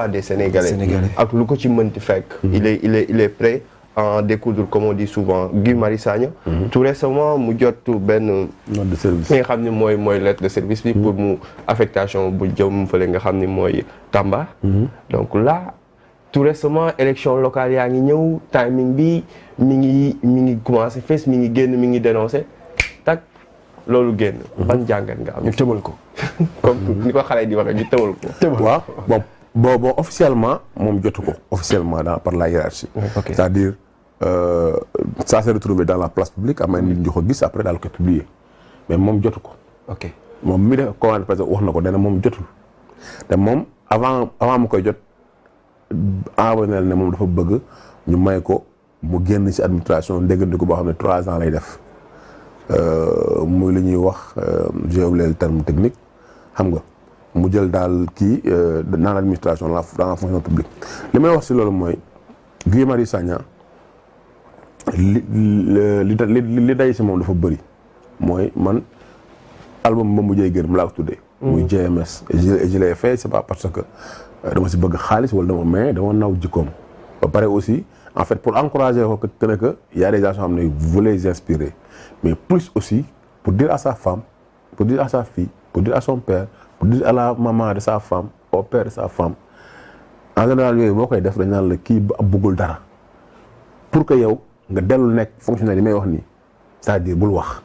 des Sénégalais ak lu ko ci mënti fekk il est prêt à en découdre comme on dit souvent. Guy Marius Sagna tout récemment mu jot benn note de service nga xam ni mooy lettre de service bi pour mu affectation bu jëm fële nga xam ni mooy Tamba. Donc là tout récemment élection locale yaa ngi ñëw timing bi mi ngi commencé fees mi ngi génn mi ngi dénoncé tak loolu génn. ban jàngat nga am. ñu tëbal ko. comme ni ko xale di waxee ñu tëbal ko. waaw bon officiellement moom jotu ko officiellement par la hiérarchie. Okay. C'est-à-dire ça s'est retrouvé dans la place publique am na nit ñu ko gis après daal ko publier mais moom jotu ko. ok moom mi def commande presse wax na ko dana moom jotul te moom avant mu koy jot envoyé ne moom dafa bëgg ñu may ko mu génn ci administration ndéggandiku boo xam ne 3 ans lay def muy li ñuy wax j'ai oublié le terme technique xam nga mu jël daal kii dans l'administration dans la fonction publique li may wax ci loolu mooy Guy Marius Sagna li day ci moom dafa bëri mooy man album ba mujjee gën mu laa ko tuddee muy JMS et je l'ai fait c'est pas parce que dama ci bëgg xaalis wala dama naw jikkoom ba pare aussi en fait pour encourager ko que y a des gens yoo xam ne vous les inspirer mais plus aussi pour dire à sa femme pour dire à sa fille pour dire à son père pour dire à la maman de sa femme au père de sa femme en général yooyu boo koy def dañ naan la kii bëggul dara pour que yow nga dellu nekk fonctionnaire yi may wax nii c'est-à-dire bul wax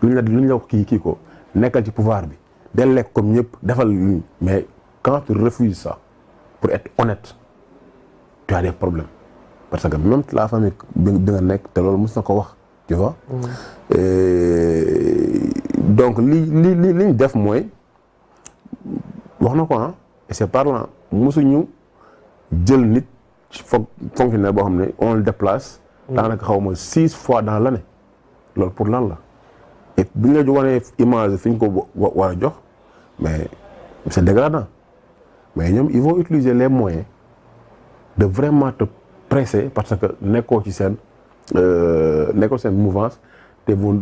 lu ñu la wax kii ko nekkal ci pouvoir bi del lekk comme ñëpp defal lu mais quand tu refuses ça pour être honnête tu as des problèmes parce que même la famille bi nga nekk te loolu mos na ko wax tu vois. Donc li ñu def mooy wax na ko et c'est parlant mosuñu jël nit fonctionnaire boo xam ne on le déplace. daanaka xaw ma 6 fois dans l'année loolu pour lan la et bi nga wanee image fi ñu ko war a jox mais c'est dégradant mais ñoom ils vont utiliser les moyens de vraiment te presser parce que nekkoo ci seen mouvance te vous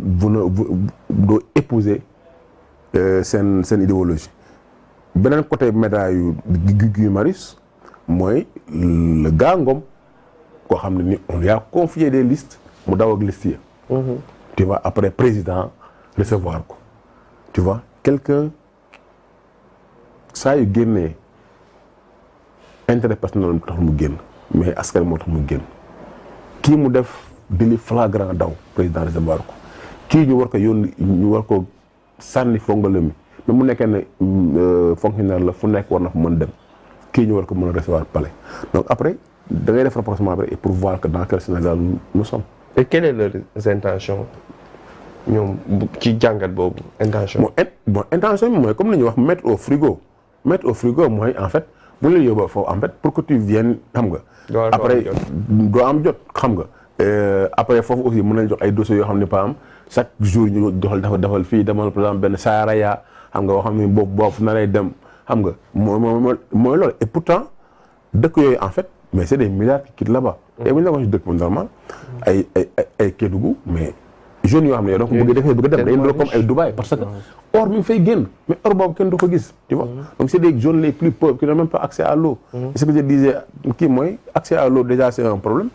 doo épouser seen idéologie. beneen côté médaille yu Guy Marius mooy le gars Ngom koo xam ne ni on lui a confié des listes mu daw ak liste yi. Tu vois après président recevoir ko tu vois quelqu'un saa yu génnee intérêt personnel mu tax mu génn mais askan moo tax mu génn kii mu def délit flagrant daw président recevoir ko kii ñu war ko yónni ñu war ko sànni fongale mi mais mu nekkee ne fonctionnaire la fu nekk war na fa mën dem kii ñu war ko mën a recevoir palais donc après da ngay def rapprochement bi et pour voir que dans quel Sénégal nous sommes. Et quelle est leurs intentions ñoom ci jàngat boobu intention. bon intention bi mooy comme li ñuy wax mettre au frigo mooy en fait bu la yóbboo foofu en fait pour que tu viennes xam nga. après doo am jot xam nga. après foofu aussi mën nañu jox ay dossiers yoo xam ne par exemple chaque jour ñu defal fii demal par exemple benn Saraya xam nga boo xam ne boobu fu na lay dem xam nga mooy loolu et pourtant dëkk yooyu en fait mais c'est des milliards qui quittent là-bas. et bu ñu la ko ci dëkk bu normal ay Kédougou mais jeunes yoo xam ne yow donc bëgg a dem day mel comme ay Dubaï parce que or mi ngi fay génn mais or boobu kenn du ko gis tu vois. donc c'est des zones les plus pauvres qui n'ont même pas accès à l'eau. ce que je disais kii mooy accès à l'eau déjà c'est un problème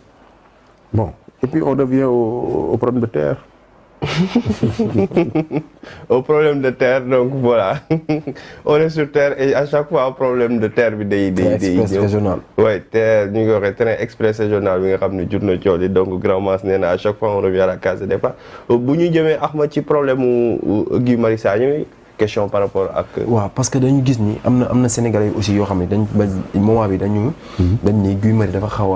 bon et puis on revient au problème de terre. Au problème de terre donc voilà on est sur terre et à chaque fois problème de terre bi day express régional. ouais terre ñu ngi waxee train express régional bi nga xam ne jur na coow li donc grand mas nee na à chaque fois on revient à la case de départ bu ñu jëmee Ahmed ci problème mu Guy Marius Sagna question par rapport ak. waaw parce que dañu gis ni am na Sénégalais aussi yoo xam ne dañ ba moment bi dañ ni Guy Marius dafa xaw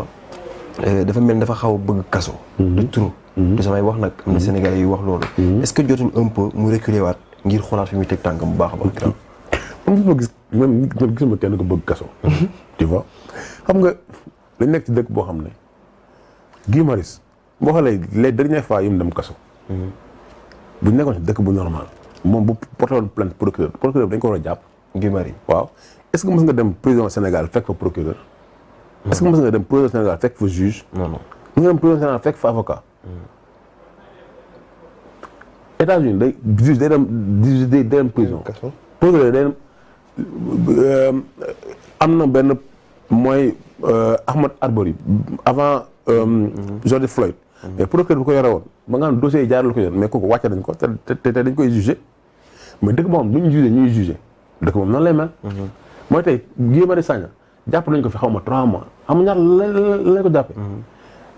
a dafa mel dafa xaw a bëgg kaso. de trop. te samay wax nag am na Sénégalais yu wax loolu. est-ce que jotuñ un peu mu reculer waat ngir xoolaat fi muy teg tànkam bu baax a baax. man gisuma kenn ko bëgg kaso. tu vois xam nga dañ nekk ci dëkk boo xam ne Guy Marius boo xoolee les dernières fois yu mu dem kaso. bu ñu nekkoon ci dëkk bu normal moom bu porté woon plainte procureur bi dañ ko war a jàpp. Guy Marius waaw est-ce que mës nga dem prison Sénégal fekk fa procureur. est-ce que mës nga dem prison Sénégal fekk fa juge. non. mës nga dem prison Sénégal fekk fa avocat. États-Unis day juge day dem prison. procureur day dem am na benn mooy Ahmaud Arbery avant George Floyd. mais procureur bi ko yore woon ba nga xam dossier yi jaarale ko yoon mais kooku wàcce nañ ko te dañ koy jugé mais dëkk boo xam duñu jugé ñuy jugé dëkk moom noonu lay mel. mooy tey Guy Marius Sagna jàpp nañ ko fi xaw ma 3 mois xam nga ñaar lañ ko jàppee.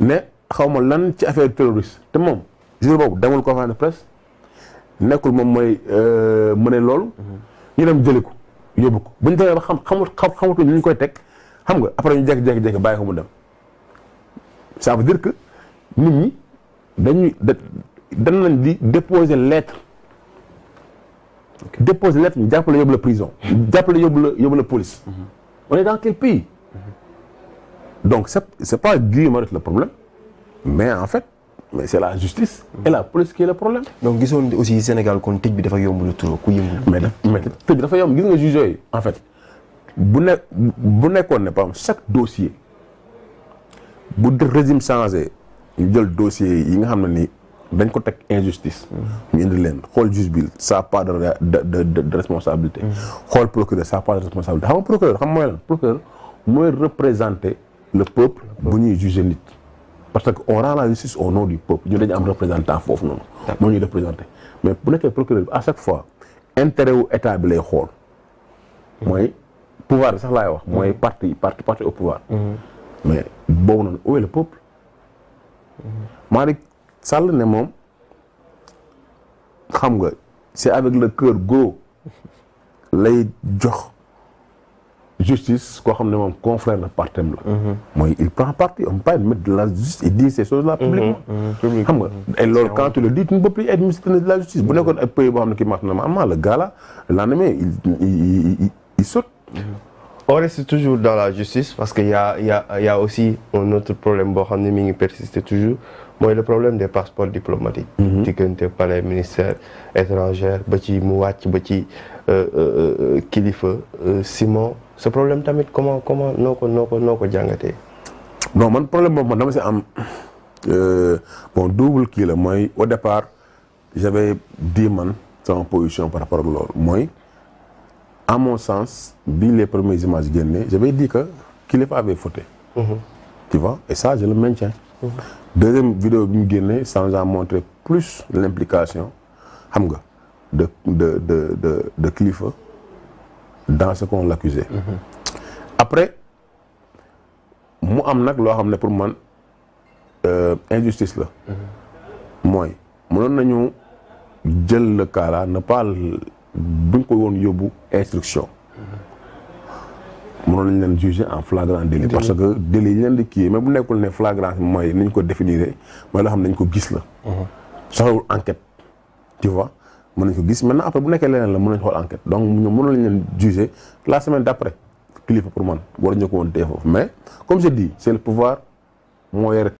ne xaw ma lan ci affaire terroriste te moom jour boobu demul conférence de presse nekkul moom mooy mëne loolu. ñu dem jëli ko yóbbu ko bu ñu demee ba xamatuñ ñu koy teg xam nga après ñu jékki-jékki bàyyi ko mu dem ça veut dire que nit ñi dañ nañ di déposer lettre. déposer lettre ñu jàppale yóbbu la prison. jàppale yóbbu la police. on est dans quel pays. donc c'est pas Guy Marius le problème mais en fait mais c'est la justice et la police qui est le problème. donc gisoon aussi Sénégal kon tëj bi dafa yomb lu trop ku yëngu. mais tëj bi dafa yomb gis nga juge yooyu en fait bu nekkoon ne par exemple chaque dossier bu régime changé ñu jël dossier yi nga xam ne ni dañ ko teg injustice. ñu indi leen xool juge bi ça part de responsabilité. xool procureur ça part de responsabilité xam nga procureur xam mooy lan procureur mooy représenter le peuple bu ñuy juger nit. parce que on rend la justice au nom du peuple ñu dañu am représentant foofu noonu. moo ñuy représenté mais bu nekkee procureur bi à chaque fois intérêt wu état bi lay xool. mooy pouvoir bi sax laay wax. mooy parti au pouvoir. mais boobu noonu où est le peuple. Malick Sall ne moom xam nga c'est avec le cœur gros lay jox justice koo xam ne moom confrère na partem la. mooy il prend parti on peut pas mettre de la justice et dire ces choses là publiquement. xam nga et loolu quand tu le dis tu ne peux plus être ministre de la justice bu nekkoon ay pays boo xam ne kii marche normalement le gars là le lendemain il saute. on reste toujours dans la justice parce que y a aussi un autre problème boo xam ne mi ngi persister toujours mooy le problème des passeports diplomatiques. diggante palais ministère étranger ba ci mu wàcc ba ci kilifa Simon ce problème tamit comment noo ko jàngatee. non man problème boobu man dama si am bon double kii la mooy au départ j'avais dit man sama position par rapport ak loolu mooy. à mon sens bi les premières images génnées j'avais dit que Kilifeu avait fauté. Tu vois et ça je le maintiens. Deuxième vidéo bi mu génnee ça nous a montré plus l'implication xam nga de Kilifeu dans ce qu'on l'accusait. Après mu am nag loo xam ne pour man injustice la. mooy mënoon nañu jël le cas là ne pas buñ ko woon yóbbu instruction mënoon nañ leen juger en flagrant délit parce que délit yi leen di kii mais bu nekkul ne flagrant mooy niñ ko définir mooy loo xam ne dañ ko gis la soxlawul enquête tu vois mën nañ ko gis maintenant après bu nekkee leneen la mën nañ xool enquête donc ñoom mënoon nañ leen juger la semaine d'après Kilifeu pour man war ñu ko woon tee foofu mais comme je dis c'est le pouvoir moo yore